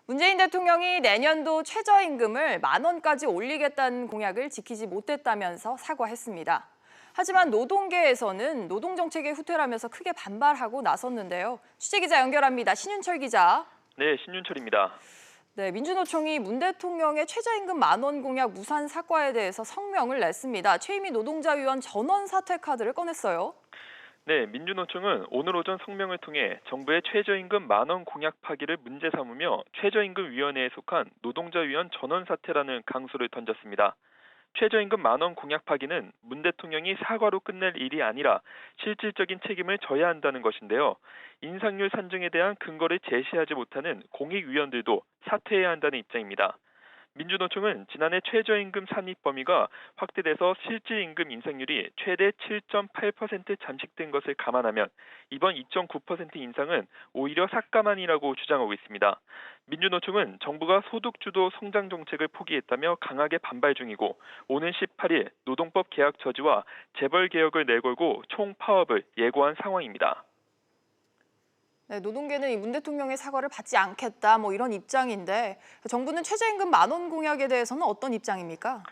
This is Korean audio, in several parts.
문재인 대통령이 내년도 최저임금을 10,000원까지 올리겠다는 공약을 지키지 못했다면서 사과했습니다. 하지만 노동계에서는 노동정책의 후퇴라면서 크게 반발하고 나섰는데요. 취재기자 연결합니다. 신윤철 기자. 네, 신윤철입니다. 네, 민주노총이 문 대통령의 최저임금 10,000원 공약 무산 사과에 대해서 성명을 냈습니다. 최이미 노동자위원 전원 사퇴 카드를 꺼냈어요. 네, 민주노총은 오늘 오전 성명을 통해 정부의 최저임금 10,000원 공약 파기를 문제 삼으며 최저임금위원회에 속한 노동자위원 전원 사퇴라는 강수를 던졌습니다. 최저임금 10,000원 공약 파기는 문 대통령이 사과로 끝낼 일이 아니라 실질적인 책임을 져야 한다는 것인데요. 인상률 산정에 대한 근거를 제시하지 못하는 공익위원들도 사퇴해야 한다는 입장입니다. 민주노총은 지난해 최저임금 산입 범위가 확대돼서 실질임금 인상률이 최대 7.8% 잠식된 것을 감안하면 이번 2.9% 인상은 오히려 삭감안이라고 주장하고 있습니다. 민주노총은 정부가 소득주도 성장 정책을 포기했다며 강하게 반발 중이고 오는 18일 노동법 개혁 저지와 재벌 개혁을 내걸고 총파업을 예고한 상황입니다. 네, 노동계는 이 문 대통령의 사과를 받지 않겠다 이런 입장인데 정부는 최저임금 10,000원 공약에 대해서는 어떤 입장입니까?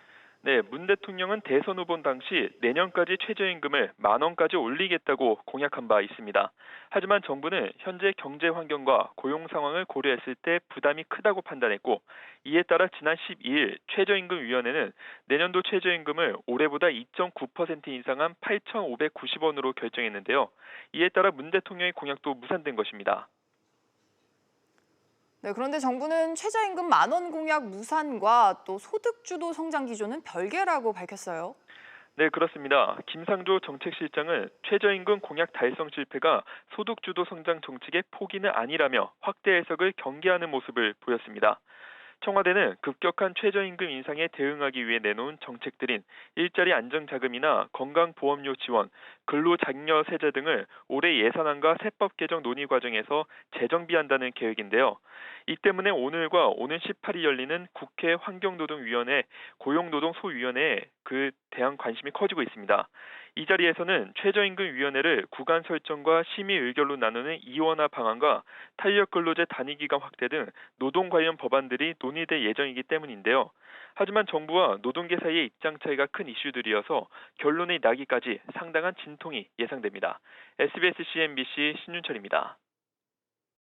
네, 문 대통령은 대선 후보 당시 내년까지 최저임금을 10,000원까지 올리겠다고 공약한 바 있습니다. 하지만 정부는 현재 경제 환경과 고용 상황을 고려했을 때 부담이 크다고 판단했고 이에 따라 지난 12일 최저임금위원회는 내년도 최저임금을 올해보다 2.9% 인상한 8,590원으로 결정했는데요. 이에 따라 문 대통령의 공약도 무산된 것입니다. 네, 그런데 정부는 최저임금 10,000원 공약 무산과 또 소득주도 성장 기조는 별개라고 밝혔어요. 네, 그렇습니다. 김상조 정책실장은 최저임금 공약 달성 실패가 소득주도 성장 정책의 포기는 아니라며 확대 해석을 경계하는 모습을 보였습니다. 청와대는 급격한 최저임금 인상에 대응하기 위해 내놓은 정책들인 일자리 안정자금이나 건강보험료 지원, 근로장려 세제 등을 올해 예산안과 세법 개정 논의 과정에서 재정비한다는 계획인데요. 이 때문에 오늘과 오는 18일 열리는 국회 환경노동위원회, 고용노동소위원회에 그 대한 관심이 커지고 있습니다. 이 자리에서는 최저임금위원회를 구간 설정과 심의 의결로 나누는 이원화 방안과 탄력근로제 단위기간 확대 등 노동 관련 법안들이 논의될 예정이기 때문인데요. 하지만 정부와 노동계 사이의 입장 차이가 큰 이슈들이어서 결론이 나기까지 상당한 진통이 예상됩니다. SBS CNBC 신윤철입니다.